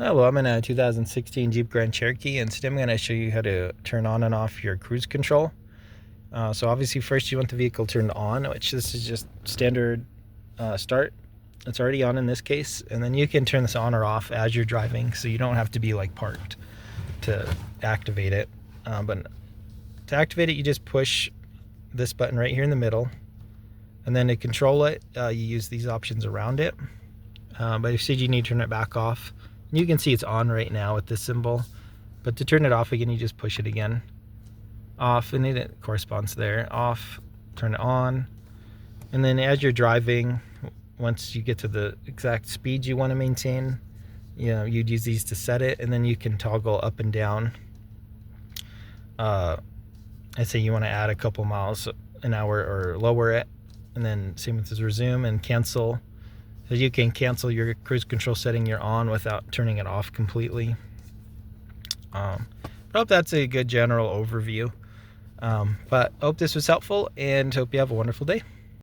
Hello, I'm in a 2016 Jeep Grand Cherokee, and today I'm going to show you how to turn on and off your cruise control. So obviously first you want the vehicle turned on, which this is just standard start. It's already on in this case, and then you can turn this on or off as you're driving, so you don't have to be like parked to activate it. But to activate it, you just push this button right here in the middle, and then to control it, you use these options around it. But if you need to turn it back off, you can see it's on right now with this symbol, but to turn it off again, you just push it again. Off, and it corresponds there. Off, turn it on, and then as you're driving, once you get to the exact speed you want to maintain, you'd use these to set it, and then you can toggle up and down. I'd say you want to add a couple miles an hour or lower it, and then same with this resume and cancel. So you can cancel your cruise control setting you're on without turning it off completely. I hope that's a good general overview. But I hope this was helpful, and hope you have a wonderful day.